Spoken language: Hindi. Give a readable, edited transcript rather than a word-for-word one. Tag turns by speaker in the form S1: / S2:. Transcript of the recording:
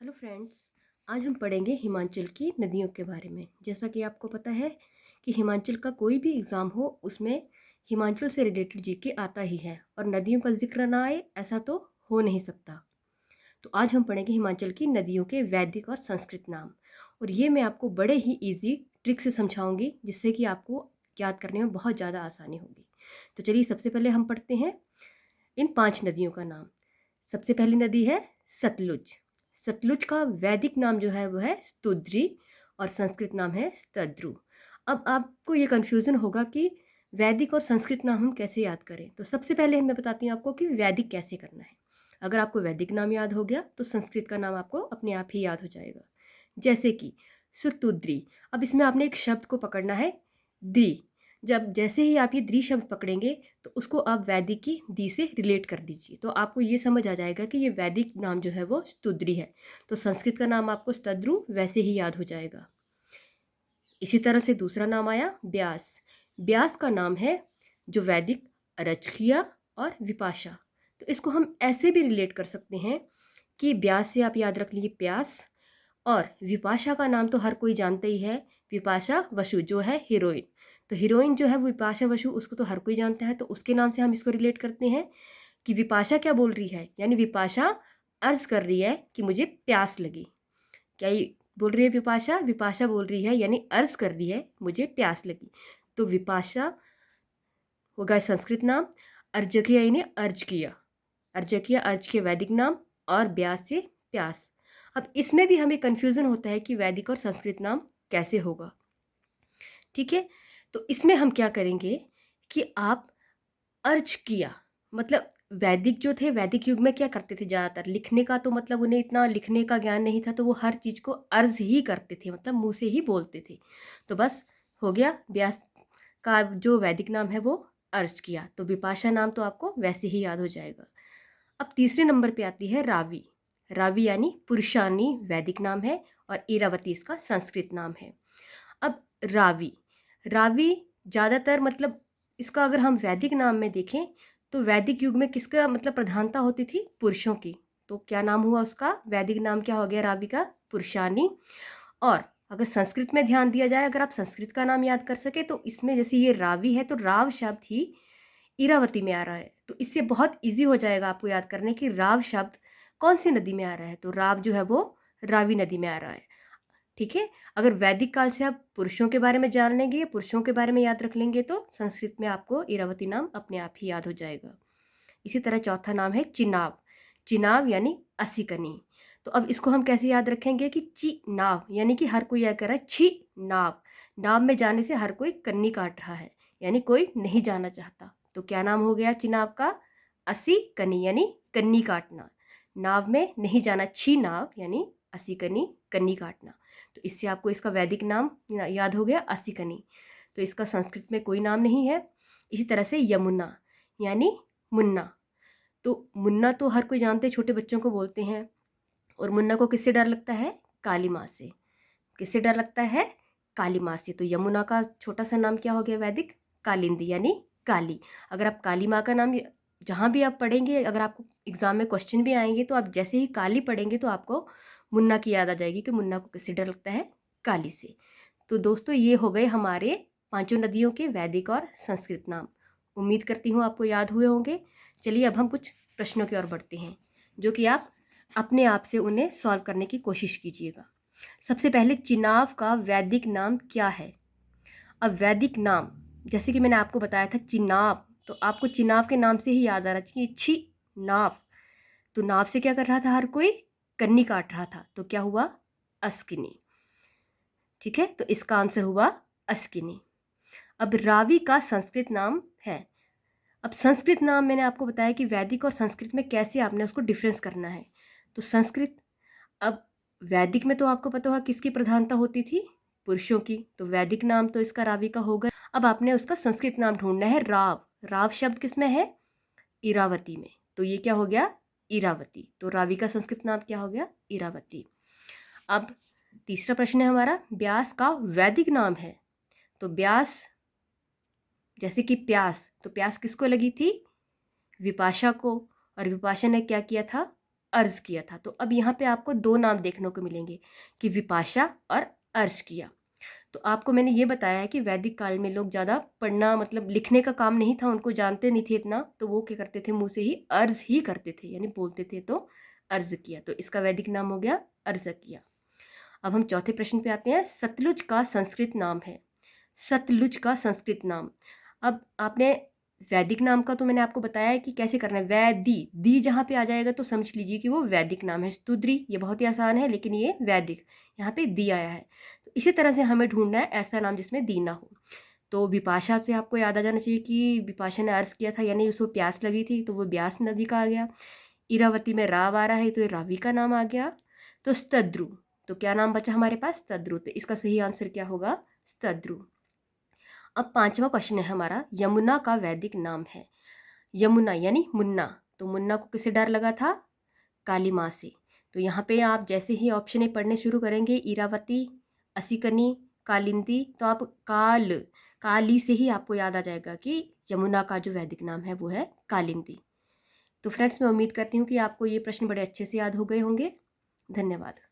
S1: हेलो फ्रेंड्स, आज हम पढ़ेंगे हिमाचल की नदियों के बारे में। जैसा कि आपको पता है कि हिमाचल का कोई भी एग्ज़ाम हो उसमें हिमाचल से रिलेटेड जीके आता ही है और नदियों का जिक्र ना आए ऐसा तो हो नहीं सकता। तो आज हम पढ़ेंगे हिमाचल की नदियों के वैदिक और संस्कृत नाम, और ये मैं आपको बड़े ही इजी ट्रिक से समझाऊंगी जिससे कि आपको याद करने में बहुत ज़्यादा आसानी होगी। तो चलिए सबसे पहले हम पढ़ते हैं इन 5 नदियों का नाम। सबसे पहली नदी है सतलुज। सतलुज का वैदिक नाम जो है वो है स्तुद्री और संस्कृत नाम है स्तद्रु। अब आपको ये कन्फ्यूज़न होगा कि वैदिक और संस्कृत नाम हम कैसे याद करें। तो सबसे पहले मैं बताती हूँ आपको कि वैदिक कैसे करना है। अगर आपको वैदिक नाम याद हो गया तो संस्कृत का नाम आपको अपने आप ही याद हो जाएगा। जैसे कि सुतुद्री। अब इसमें आपने एक शब्द को पकड़ना है, दी। जब जैसे ही आप ये द्रि शब्द पकड़ेंगे तो उसको आप वैदिक की दी से रिलेट कर दीजिए, तो आपको ये समझ आ जाएगा कि ये वैदिक नाम जो है वो स्तुद्री है। तो संस्कृत का नाम आपको स्तद्रु वैसे ही याद हो जाएगा। इसी तरह से दूसरा नाम आया व्यास। व्यास का नाम है जो वैदिक अरचखिया और विपाशा। तो इसको हम ऐसे भी रिलेट कर सकते हैं कि व्यास से आप याद रख लीजिए प्यास, और विपाशा का नाम तो हर कोई जानता ही है, विपाशा बसु जो है हीरोइन। तो हीरोइन जो है वो विपाशा बसु, उसको तो हर कोई जानता है, तो उसके नाम से हम इसको रिलेट करते हैं कि विपाशा क्या बोल रही है, यानी विपाशा अर्ज कर रही है कि मुझे प्यास लगी। क्या ये बोल रही है विपाशा? विपाशा बोल रही है यानी अर्ज कर रही है मुझे प्यास लगी। तो विपाशा होगा संस्कृत नाम। अर्जकिया यानी अर्ज किया, अर्जकिया अर्ज के वैदिक नाम, और ब्यास से प्यास। अब इसमें भी हमें कन्फ्यूज़न होता है कि वैदिक और संस्कृत नाम कैसे होगा। ठीक है, तो इसमें हम क्या करेंगे कि आप अर्ज किया, मतलब वैदिक जो थे वैदिक युग में क्या करते थे, ज़्यादातर लिखने का तो मतलब उन्हें इतना लिखने का ज्ञान नहीं था, तो वो हर चीज़ को अर्ज ही करते थे, मतलब मुंह से ही बोलते थे। तो बस हो गया, व्यास का जो वैदिक नाम है वो अर्ज किया, तो विपाशा नाम तो आपको वैसे ही याद हो जाएगा। अब तीसरे नंबर पे आती है रावी। रावी यानी पुरुषानी वैदिक नाम है और इरावती इसका संस्कृत नाम है। अब रावी, रावी ज़्यादातर मतलब इसका अगर हम वैदिक नाम में देखें तो वैदिक युग में किसका मतलब प्रधानता होती थी, पुरुषों की। तो क्या नाम हुआ उसका, वैदिक नाम क्या हो गया रावी का, पुरुषानी। और अगर संस्कृत में ध्यान दिया जाए, अगर आप संस्कृत का नाम याद कर सके तो इसमें जैसे ये रावी है तो राव शब्द ही इरावती में आ रहा है, तो इससे बहुत इजी हो जाएगा आपको याद करने कि राव शब्द कौन सी नदी में आ रहा है। तो राव जो है वो रावी नदी में आ रहा है। ठीक है, अगर वैदिक काल से आप पुरुषों के बारे में जान लेंगे, पुरुषों के बारे में याद रख लेंगे, तो संस्कृत में आपको इरावती नाम अपने आप ही याद हो जाएगा। इसी तरह चौथा नाम है चिनाब। चिनाब यानी असिकनी। तो अब इसको हम कैसे याद रखेंगे कि ची नाव यानी कि हर कोई यह कह रहा है छी नाव, नाव में जाने से हर कोई कन्नी काट रहा है, यानी कोई नहीं जाना चाहता। तो क्या नाम हो गया चिनाब का, असी कनी यानी कन्नी काटना। नाव में नहीं जाना, छी नाव यानी असी कनी, कन्नी काटना। तो इससे आपको इसका वैदिक नाम याद हो गया असी कनी। तो इसका संस्कृत में कोई नाम नहीं है। इसी तरह से यमुना यानी मुन्ना। तो मुन्ना तो हर कोई जानते हैं, छोटे बच्चों को बोलते हैं। और मुन्ना को किससे डर लगता है, काली माँ से। किससे डर लगता है, काली माँ से। तो यमुना का छोटा सा नाम क्या हो गया वैदिक, कालिंदी यानी काली। अगर आप काली माँ का नाम जहाँ भी आप पढ़ेंगे, अगर आपको एग्जाम में क्वेश्चन भी आएंगे तो आप जैसे ही काली पढ़ेंगे तो आपको मुन्ना की याद आ जाएगी कि मुन्ना को किससे डर लगता है, काली से। तो दोस्तों ये हो गए हमारे 5 नदियों के वैदिक और संस्कृत नाम। उम्मीद करती हूँ आपको याद हुए होंगे। चलिए अब हम कुछ प्रश्नों की ओर बढ़ते हैं जो कि आप अपने आप से उन्हें सॉल्व करने की कोशिश कीजिएगा। सबसे पहले चिनाब का वैदिक नाम क्या है। अब वैदिक नाम जैसे कि मैंने आपको बताया था चिनाब, तो आपको चिनाब के नाम से ही याद आ रहा चाहिए, छी नाव। तो नाव से क्या कर रहा था हर कोई, कन्नी काट रहा था। तो क्या हुआ, अस्किनी। ठीक है, तो इसका आंसर हुआ अस्किनी। अब रावी का संस्कृत नाम है। अब संस्कृत नाम मैंने आपको बताया कि वैदिक और संस्कृत में कैसे आपने उसको डिफरेंस करना है। तो संस्कृत, अब वैदिक में तो आपको पता होगा किसकी प्रधानता होती थी, पुरुषों की। तो वैदिक नाम तो इसका रावी का होगा। अब आपने उसका संस्कृत नाम ढूंढना है, राव। राव शब्द किस में है, इरावती में। तो ये क्या हो गया, इरावती। तो रावी का संस्कृत नाम क्या हो गया, इरावती। अब तीसरा प्रश्न है हमारा, व्यास का वैदिक नाम है। तो व्यास जैसे कि प्यास, तो प्यास किसको लगी थी, विपाशा को। और विपाशा ने क्या किया था, अर्ज किया था। तो अब यहाँ पे आपको दो नाम देखने को मिलेंगे कि विपाशा और अर्ज किया। तो आपको मैंने ये बताया है कि वैदिक काल में लोग ज़्यादा पढ़ना मतलब लिखने का काम नहीं था, उनको जानते नहीं थे इतना, तो वो क्या करते थे, मुँह से ही अर्ज ही करते थे, यानी बोलते थे तो अर्ज किया। तो इसका वैदिक नाम हो गया अर्ज किया। अब हम चौथे प्रश्न पे आते हैं। सतलुज का संस्कृत नाम है। सतलुज का संस्कृत नाम। अब आपने वैदिक नाम का तो मैंने आपको बताया है कि कैसे करना है। वैदी दी जहाँ पे आ जाएगा तो समझ लीजिए कि वो वैदिक नाम है। स्तुद्री ये बहुत ही आसान है, लेकिन ये वैदिक, यहाँ पे दी आया है। तो इसी तरह से हमें ढूंढना है ऐसा नाम जिसमें दी ना हो। तो विपाशा से आपको याद आ जाना चाहिए कि विपाशा ने अर्ज किया था, यानी उसको प्यास लगी थी, तो वो ब्यास नदी का आ गया। इरावती में राव आ रहा है, तो ये रावी का नाम आ गया। तो स्तद्रु, तो क्या नाम बचा हमारे पास, स्तद्रु। तो इसका सही आंसर क्या होगा, स्तद्रु। अब पांचवा क्वेश्चन है हमारा, यमुना का वैदिक नाम है। यमुना यानी मुन्ना, तो मुन्ना को किससे डर लगा था, काली माँ से। तो यहाँ पे आप जैसे ही ऑप्शन ए पढ़ने शुरू करेंगे, इरावती, असिकनी, कालिंदी, तो आप काली से ही आपको याद आ जाएगा कि यमुना का जो वैदिक नाम है वो है कालिंदी। तो फ्रेंड्स, मैं उम्मीद करती हूँ कि आपको ये प्रश्न बड़े अच्छे से याद हो गए होंगे। धन्यवाद।